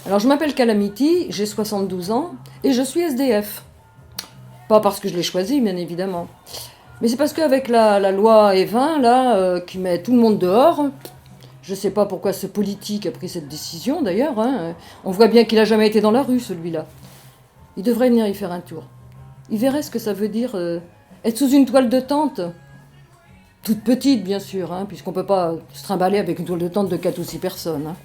Alors je m'appelle Calamity, j'ai 72 ans et je suis SDF. Pas parce que je l'ai choisi, bien évidemment. Mais c'est parce qu'avec la loi E20, là, qui met tout le monde dehors, je ne sais pas pourquoi ce politique a pris cette décision d'ailleurs, hein, on voit bien qu'il n'a jamais été dans la rue celui-là. Il devrait venir y faire un tour. Il verrait ce que ça veut dire être sous une toile de tente. Toute petite, bien sûr, hein, puisqu'on ne peut pas se trimballer avec une toile de tente de 4 ou 6 personnes. Hein.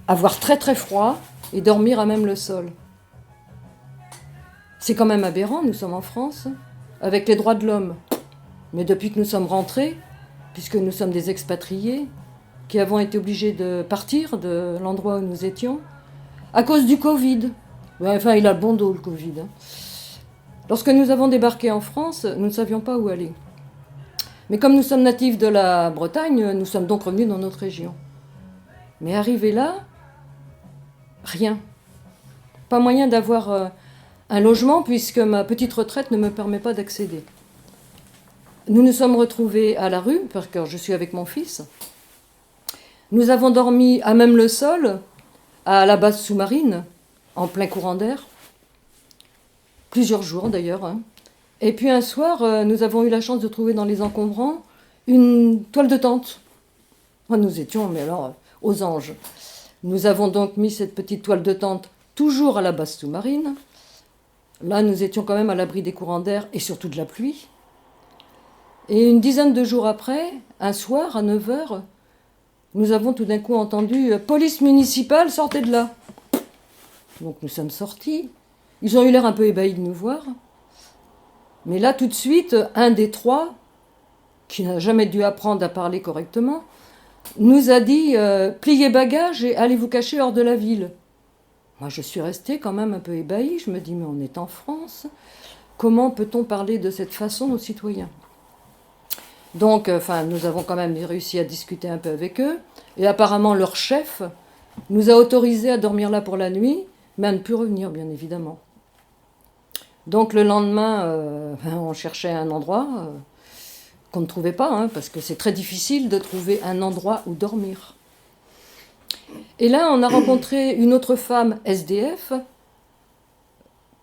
Avoir très très froid et dormir à même le sol. C'est quand même aberrant, nous sommes en France, avec les droits de l'homme. Mais depuis que nous sommes rentrés, puisque nous sommes des expatriés, qui avons été obligés de partir de l'endroit où nous étions, à cause du Covid. Ouais, enfin, il a le bon dos, le Covid. Hein. Lorsque nous avons débarqué en France, nous ne savions pas où aller. Mais comme nous sommes natifs de la Bretagne, nous sommes donc revenus dans notre région. Mais arrivés là, rien. Pas moyen d'avoir un logement puisque ma petite retraite ne me permet pas d'accéder. Nous nous sommes retrouvés à la rue, parce que je suis avec mon fils. Nous avons dormi à même le sol, à la base sous-marine, en plein courant d'air. Plusieurs jours d'ailleurs. Hein. Et puis un soir, nous avons eu la chance de trouver dans les encombrants une toile de tente. Nous étions, mais alors, aux anges. Nous avons donc mis cette petite toile de tente toujours à la base sous-marine. Là, nous étions quand même à l'abri des courants d'air et surtout de la pluie. Et une dizaine de jours après, un soir, à 9 h, nous avons tout d'un coup entendu « Police municipale, sortez de là !» Donc nous sommes sortis. Ils ont eu l'air un peu ébahis de nous voir. Mais là, tout de suite, un des trois, qui n'a jamais dû apprendre à parler correctement, nous a dit « Pliez bagages et allez vous cacher hors de la ville ». Moi, je suis restée quand même un peu ébahie. Je me dis « Mais on est en France. Comment peut-on parler de cette façon aux citoyens ?» Donc, nous avons quand même réussi à discuter un peu avec eux. Et apparemment, leur chef nous a autorisés à dormir là pour la nuit, mais à ne plus revenir, bien évidemment. Donc, le lendemain, on cherchait un endroit qu'on ne trouvait pas, hein, parce que c'est très difficile de trouver un endroit où dormir. Et là, on a rencontré une autre femme SDF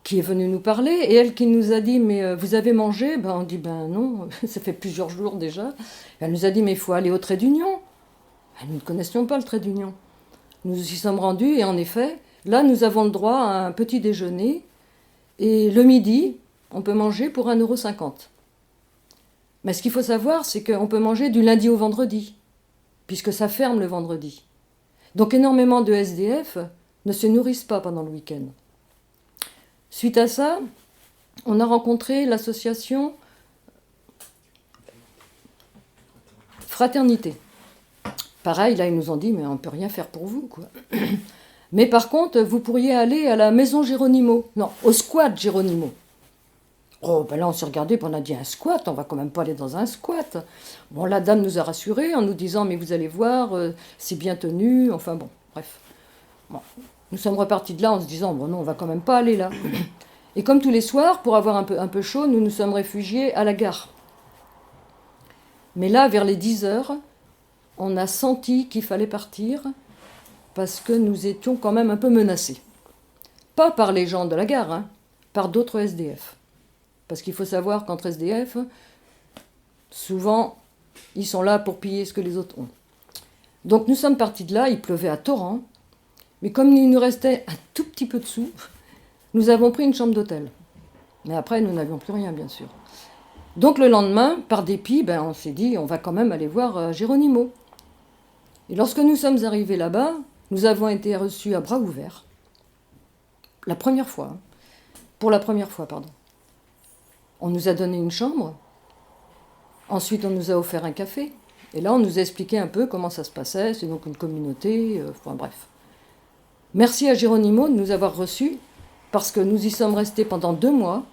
qui est venue nous parler, et elle qui nous a dit « Mais vous avez mangé ?» On dit « Ben non, ça fait plusieurs jours déjà. » Elle nous a dit « Mais il faut aller au trait d'union. » Nous ne connaissions pas le trait d'union. Nous y sommes rendus, et en effet, là, nous avons le droit à un petit déjeuner, et le midi, on peut manger pour 1,50 €. Mais ce qu'il faut savoir, c'est qu'on peut manger du lundi au vendredi, puisque ça ferme le vendredi. Donc énormément de SDF ne se nourrissent pas pendant le week-end. Suite à ça, on a rencontré l'association Fraternité. Pareil, là, ils nous ont dit, mais on ne peut rien faire pour vous, quoi. Mais par contre, vous pourriez aller à la maison Géronimo. Non, au squat Géronimo. Oh, ben là, on s'est regardé, puis on a dit un squat, on va quand même pas aller dans un squat. Bon, la dame nous a rassurés en nous disant, mais vous allez voir, c'est bien tenu, enfin bon, bref. Bon. Nous sommes repartis de là en se disant, bon non, on va quand même pas aller là. Et comme tous les soirs, pour avoir un peu chaud, nous nous sommes réfugiés à la gare. Mais là, vers les 10 h, on a senti qu'il fallait partir parce que nous étions quand même un peu menacés. Pas par les gens de la gare, hein, par d'autres SDF. Parce qu'il faut savoir qu'entre SDF, souvent, ils sont là pour piller ce que les autres ont. Donc nous sommes partis de là, il pleuvait à torrent. Mais comme il nous restait un tout petit peu de sous, nous avons pris une chambre d'hôtel. Mais après, nous n'avions plus rien, bien sûr. Donc le lendemain, par dépit, on s'est dit, on va quand même aller voir Géronimo. Et lorsque nous sommes arrivés là-bas, nous avons été reçus à bras ouverts. La première fois. Hein. Pour la première fois, pardon. On nous a donné une chambre. Ensuite, on nous a offert un café. Et là, on nous a expliqué un peu comment ça se passait. C'est donc une communauté, bref. Merci à Géronimo de nous avoir reçus, parce que nous y sommes restés pendant 2 mois.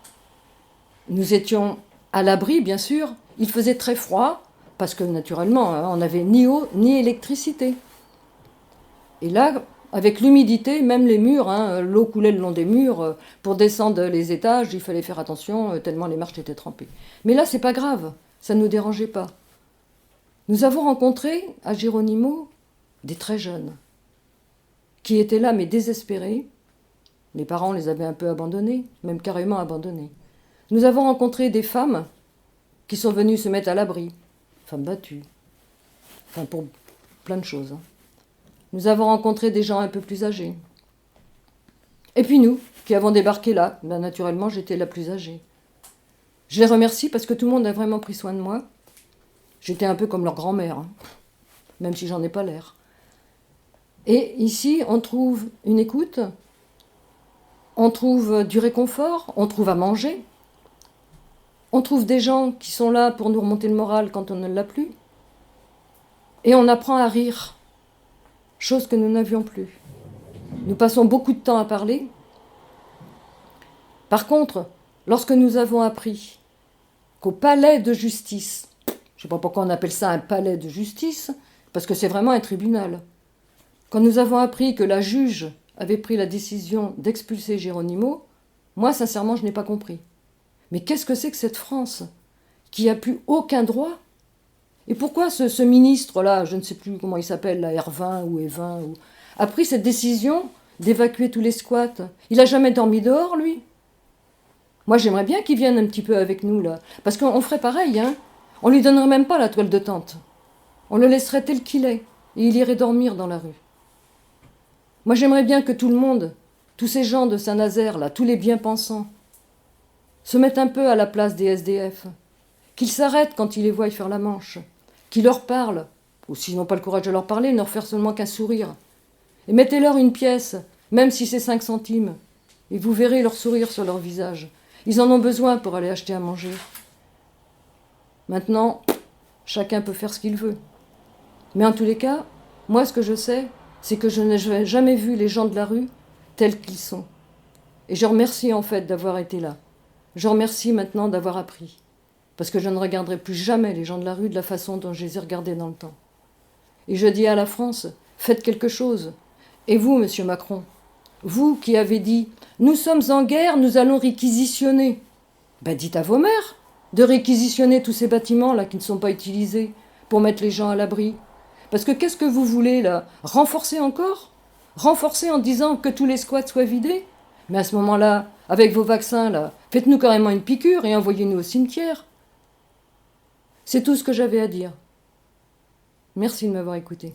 Nous étions à l'abri, bien sûr. Il faisait très froid, parce que naturellement, on n'avait ni eau ni électricité. Et là, avec l'humidité, même les murs, l'eau coulait le long des murs. Pour descendre les étages, il fallait faire attention, tellement les marches étaient trempées. Mais là, c'est pas grave, ça ne nous dérangeait pas. Nous avons rencontré à Géronimo des très jeunes. qui étaient là, mais désespérés. Les parents les avaient un peu abandonnés, même carrément abandonnés. Nous avons rencontré des femmes qui sont venues se mettre à l'abri, femmes battues, enfin pour plein de choses. Nous avons rencontré des gens un peu plus âgés. Et puis nous, qui avons débarqué là, ben naturellement j'étais la plus âgée. Je les remercie parce que tout le monde a vraiment pris soin de moi. J'étais un peu comme leur grand-mère, hein, même si j'en ai pas l'air. Et ici, on trouve une écoute, on trouve du réconfort, on trouve à manger, on trouve des gens qui sont là pour nous remonter le moral quand on ne l'a plus. Et on apprend à rire, chose que nous n'avions plus. Nous passons beaucoup de temps à parler. Par contre, lorsque nous avons appris qu'au palais de justice, je ne sais pas pourquoi on appelle ça un palais de justice, parce que c'est vraiment un tribunal, quand nous avons appris que la juge avait pris la décision d'expulser Geronimo, moi, sincèrement, je n'ai pas compris. Mais qu'est-ce que c'est que cette France qui n'a plus aucun droit? Et pourquoi ce ministre-là, je ne sais plus comment il s'appelle, là, Hervin ou Evin, a pris cette décision d'évacuer tous les squats? Il n'a jamais dormi dehors, lui? Moi, j'aimerais bien qu'il vienne un petit peu avec nous, là. Parce qu'on ferait pareil, hein. On lui donnerait même pas la toile de tente. On le laisserait tel qu'il est, et il irait dormir dans la rue. Moi, j'aimerais bien que tout le monde, tous ces gens de Saint-Nazaire, là, tous les bien-pensants, se mettent un peu à la place des SDF, qu'ils s'arrêtent quand ils les voient faire la manche, qu'ils leur parlent, ou s'ils n'ont pas le courage de leur parler, ne leur faire seulement qu'un sourire. Et mettez-leur une pièce, même si c'est 5 centimes, et vous verrez leur sourire sur leur visage. Ils en ont besoin pour aller acheter à manger. Maintenant, chacun peut faire ce qu'il veut. Mais en tous les cas, moi, ce que je sais, c'est que je n'ai jamais vu les gens de la rue tels qu'ils sont. Et je remercie en fait d'avoir été là. Je remercie maintenant d'avoir appris. Parce que je ne regarderai plus jamais les gens de la rue de la façon dont je les ai regardés dans le temps. Et je dis à la France, faites quelque chose. Et vous, monsieur Macron, vous qui avez dit « Nous sommes en guerre, nous allons réquisitionner ». Ben dites à vos maires de réquisitionner tous ces bâtiments-là qui ne sont pas utilisés pour mettre les gens à l'abri. Parce que qu'est-ce que vous voulez là? Renforcer encore? Renforcer en disant que tous les squats soient vidés? Mais à ce moment-là, avec vos vaccins là, faites-nous carrément une piqûre et envoyez-nous au cimetière. C'est tout ce que j'avais à dire. Merci de m'avoir écouté.